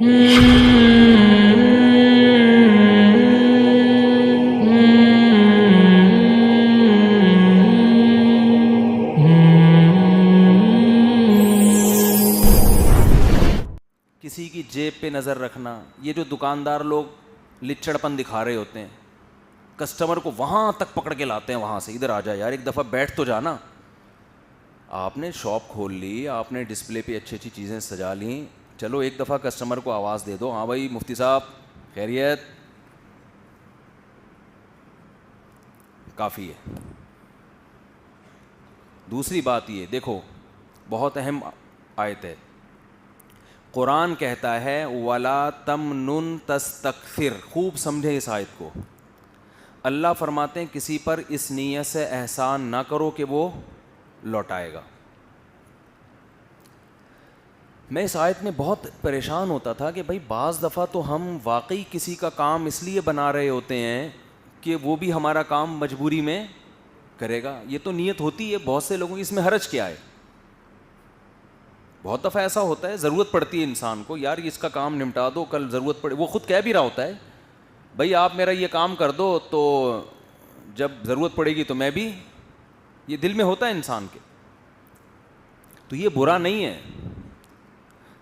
کسی کی جیب پہ نظر رکھنا، یہ جو دکاندار لوگ لچڑپن دکھا رہے ہوتے ہیں، کسٹمر کو وہاں تک پکڑ کے لاتے ہیں، وہاں سے ادھر آ جا یار، ایک دفعہ بیٹھ تو جانا. آپ نے شاپ کھول لی، آپ نے ڈسپلے پہ اچھی اچھی چیزیں سجا لیں، چلو ایک دفعہ کسٹمر کو آواز دے دو، ہاں بھائی مفتی صاحب خیریت، کافی ہے. دوسری بات یہ دیکھو، بہت اہم آیت ہے، قرآن کہتا ہے وَلَا تَمْنُن تَسْتَكْثِرْ. خوب سمجھیں اس آیت کو. اللہ فرماتے ہیں کسی پر اس نیت سے احسان نہ کرو کہ وہ لوٹائے گا. میں اس آیت میں بہت پریشان ہوتا تھا کہ بھائی بعض دفعہ تو ہم واقعی کسی کا کام اس لیے بنا رہے ہوتے ہیں کہ وہ بھی ہمارا کام مجبوری میں کرے گا. یہ تو نیت ہوتی ہے بہت سے لوگوں کی، اس میں حرج کیا ہے؟ بہت دفعہ ایسا ہوتا ہے، ضرورت پڑتی ہے انسان کو، یار اس کا کام نمٹا دو، کل ضرورت پڑے، وہ خود کہہ بھی رہا ہوتا ہے بھائی آپ میرا یہ کام کر دو تو جب ضرورت پڑے گی تو میں بھی، یہ دل میں ہوتا ہے انسان کے. تو یہ برا نہیں ہے،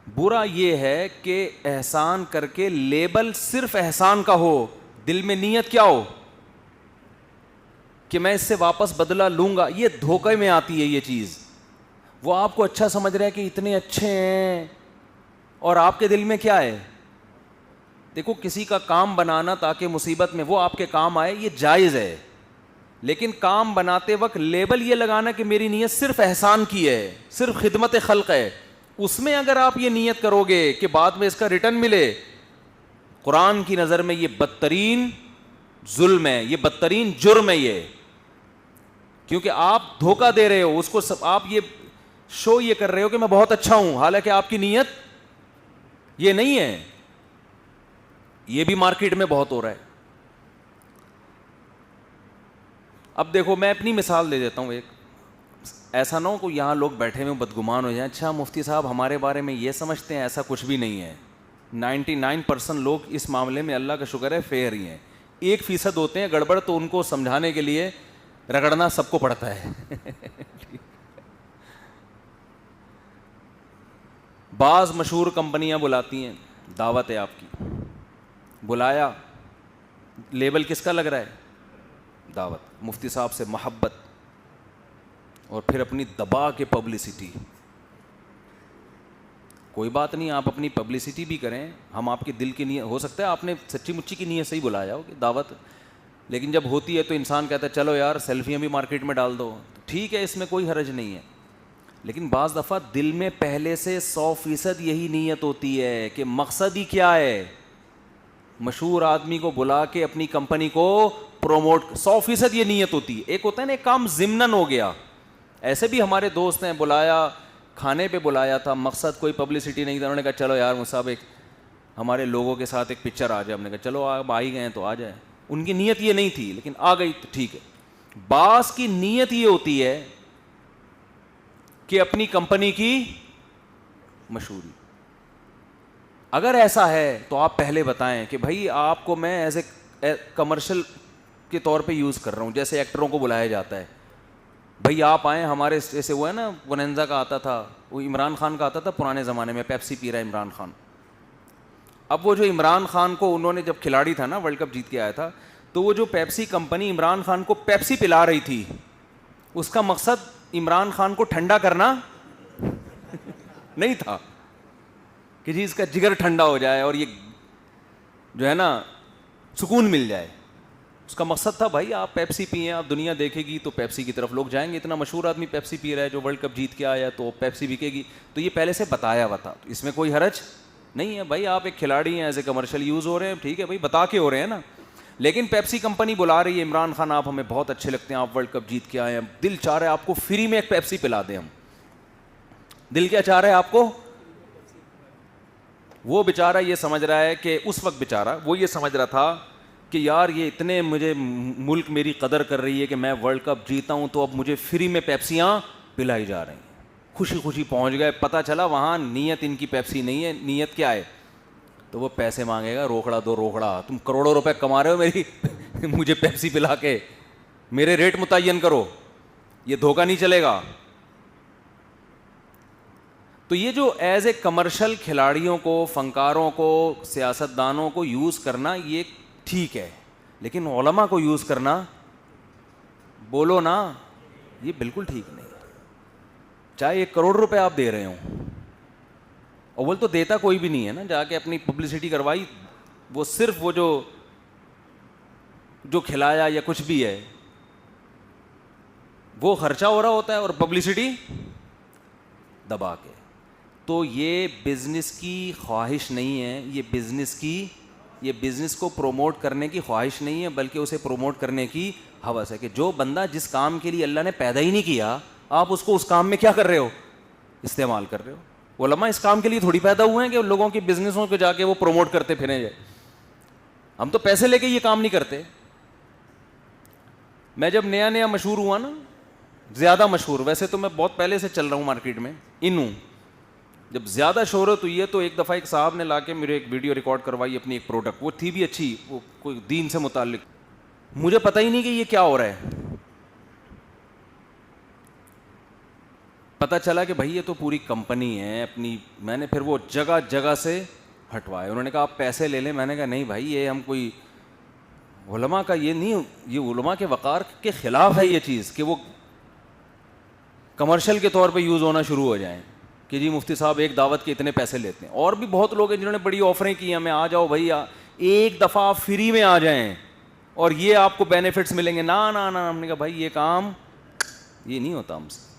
برا یہ ہے کہ احسان کر کے لیبل صرف احسان کا ہو، دل میں نیت کیا ہو کہ میں اس سے واپس بدلہ لوں گا. یہ دھوکے میں آتی ہے یہ چیز. وہ آپ کو اچھا سمجھ رہا ہے کہ اتنے اچھے ہیں، اور آپ کے دل میں کیا ہے؟ دیکھو کسی کا کام بنانا تاکہ مصیبت میں وہ آپ کے کام آئے، یہ جائز ہے، لیکن کام بناتے وقت لیبل یہ لگانا کہ میری نیت صرف احسان کی ہے، صرف خدمت خلق ہے، اس میں اگر آپ یہ نیت کرو گے کہ بعد میں اس کا ریٹرن ملے، قرآن کی نظر میں یہ بدترین ظلم ہے، یہ بدترین جرم ہے یہ. کیونکہ آپ دھوکہ دے رہے ہو اس کو، آپ یہ شو یہ کر رہے ہو کہ میں بہت اچھا ہوں، حالانکہ آپ کی نیت یہ نہیں ہے. یہ بھی مارکیٹ میں بہت ہو رہا ہے. اب دیکھو میں اپنی مثال دے دیتا ہوں ایک، ایسا نہ ہو کہ یہاں لوگ بیٹھے ہوئے بدگمان ہو جائیں، اچھا مفتی صاحب ہمارے بارے میں یہ سمجھتے ہیں، ایسا کچھ بھی نہیں ہے. 99% لوگ اس معاملے میں اللہ کا شکر ہے فیئر ہی ہیں. 1% ہوتے ہیں گڑبڑ، تو ان کو سمجھانے کے لیے رگڑنا سب کو پڑتا ہے. بعض مشہور کمپنیاں بلاتی ہیں، دعوت ہے آپ کی، بلایا، لیبل کس کا لگ رہا ہے؟ دعوت. مفتی صاحب سے محبت، اور پھر اپنی دبا کے پبلسٹی. کوئی بات نہیں، آپ اپنی پبلسٹی بھی کریں، ہم آپ کے دل کی نیت، ہو سکتا ہے آپ نے سچی مچی کی نیت سے ہی بلایا ہو کہ دعوت، لیکن جب ہوتی ہے تو انسان کہتا ہے چلو یار سیلفیاں بھی مارکیٹ میں ڈال دو، ٹھیک ہے اس میں کوئی حرج نہیں ہے. لیکن بعض دفعہ دل میں پہلے سے 100% یہی نیت ہوتی ہے کہ مقصد ہی کیا ہے، مشہور آدمی کو بلا کے اپنی کمپنی کو پروموٹ، 100% یہ نیت ہوتی ہے. ایک ہوتا ہے نا ایک کام ضمناً ہو گیا، ایسے بھی ہمارے دوست ہیں، بلایا کھانے پہ بلایا تھا، مقصد کوئی پبلسٹی نہیں تھا، انہوں نے کہا چلو یار مصعب ایک ہمارے لوگوں کے ساتھ ایک پکچر آ جائے، ہم نے کہا چلو آپ آ ہی گئے ہیں تو آ جائے. ان کی نیت یہ نہیں تھی لیکن آ گئی تو ٹھیک ہے. بعض کی نیت یہ ہوتی ہے کہ اپنی کمپنی کی مشہوری. اگر ایسا ہے تو آپ پہلے بتائیں کہ بھائی آپ کو میں ایز اے کمرشل کے طور پہ یوز کر رہا ہوں، جیسے ایکٹروں کو بلایا جاتا ہے، بھائی آپ آئیں ہمارے، جیسے وہ ہے نا وننزا کا آتا تھا، وہ عمران خان کا آتا تھا پرانے زمانے میں، پیپسی پی رہا ہے عمران خان. اب وہ جو عمران خان کو انہوں نے جب کھلاڑی تھا نا ورلڈ کپ جیت کے آیا تھا، تو وہ جو پیپسی کمپنی عمران خان کو پیپسی پلا رہی تھی، اس کا مقصد عمران خان کو ٹھنڈا کرنا نہیں تھا کہ جی اس کا جگر ٹھنڈا ہو جائے اور یہ جو ہے نا سکون مل جائے. اس کا مقصد تھا بھائی آپ پیپسی پئیں، آپ دنیا دیکھے گی تو پیپسی کی طرف لوگ جائیں گے، اتنا مشہور آدمی پیپسی پی رہا ہے جو ورلڈ کپ جیت کے آیا تو پیپسی بکے گی. تو یہ پہلے سے بتایا ہوا تھا، اس میں کوئی حرج نہیں ہے. بھائی آپ ایک کھلاڑی ہیں، ایز اے کمرشل یوز ہو رہے ہیں، ٹھیک ہے بھائی بتا کے ہو رہے ہیں نا. لیکن پیپسی کمپنی بلا رہی ہے عمران خان آپ ہمیں بہت اچھے لگتے ہیں، آپ ورلڈ کپ جیت کے آئے ہیں، دل چاہ رہا ہے آپ کو فری میں ایک پیپسی پلا دیں ہم. دل کیا چاہ رہا ہے آپ کو؟ وہ بیچارہ یہ سمجھ رہا ہے کہ اس وقت بیچارہ وہ یہ سمجھ رہا تھا کہ یار یہ اتنے مجھے ملک میری قدر کر رہی ہے کہ میں ورلڈ کپ جیتا ہوں تو اب مجھے فری میں پیپسیاں پلائی جا رہی ہیں. خوشی خوشی پہنچ گئے، پتہ چلا وہاں نیت ان کی پیپسی نہیں ہے، نیت کیا ہے؟ تو وہ پیسے مانگے گا, روکڑا دو روکڑا, تم کروڑوں روپے کما رہے ہو میری مجھے پیپسی پلا کے, میرے ریٹ متعین کرو, یہ دھوکہ نہیں چلے گا. تو یہ جو ایز اے کمرشل کھلاڑیوں کو, فنکاروں کو, سیاستدانوں کو یوز کرنا یہ ٹھیک ہے, لیکن علماء کو یوز کرنا, بولو نا, یہ بالکل ٹھیک نہیں ہے. چاہے 1 کروڑ روپے آپ دے رہے ہوں, اول تو دیتا کوئی بھی نہیں ہے نا, جا کے اپنی پبلسٹی کروائی, وہ صرف وہ جو کھلایا یا کچھ بھی ہے وہ خرچہ ہو رہا ہوتا ہے, اور پبلسٹی دبا کے. تو یہ بزنس کی خواہش نہیں ہے, یہ بزنس کو پروموٹ کرنے کی خواہش نہیں ہے, بلکہ اسے پروموٹ کرنے کی ہوس ہے کہ جو بندہ جس کام کے لیے اللہ نے پیدا ہی نہیں کیا, آپ اس کو اس کام میں کیا کر رہے ہو, استعمال کر رہے ہو. علماء اس کام کے لیے تھوڑی پیدا ہوئے ہیں کہ لوگوں کی بزنسوں کو جا کے وہ پروموٹ کرتے پھریں جائے. ہم تو پیسے لے کے یہ کام نہیں کرتے. میں جب نیا مشہور ہوا نا, زیادہ مشہور, ویسے تو میں بہت پہلے سے چل رہا ہوں مارکیٹ میں, جب زیادہ شہرت ہوئی ہے تو ایک دفعہ ایک صاحب نے لا کے میرے ایک ویڈیو ریکارڈ کروائی اپنی ایک پروڈکٹ, وہ تھی بھی اچھی, وہ کوئی دین سے متعلق, مجھے پتہ ہی نہیں کہ یہ کیا ہو رہا ہے. پتہ چلا کہ بھائی یہ تو پوری کمپنی ہے اپنی. میں نے پھر وہ جگہ جگہ سے ہٹوائے. انہوں نے کہا آپ پیسے لے لیں. میں نے کہا نہیں بھائی, یہ ہم کوئی علماء کا یہ نہیں, یہ علماء کے وقار کے خلاف ہے یہ چیز کہ وہ کمرشل کے طور پہ یوز ہونا شروع ہو جائیں کہ جی مفتی صاحب ایک دعوت کے اتنے پیسے لیتے ہیں. اور بھی بہت لوگ ہیں جنہوں نے بڑی آفریں کی ہیں, ہمیں آ جاؤ بھائی, ایک دفعہ آپ فری میں آ جائیں اور یہ آپ کو بینیفٹس ملیں گے. نا نا نا, ہم نے کہا بھائی یہ کام یہ نہیں ہوتا ہم سے.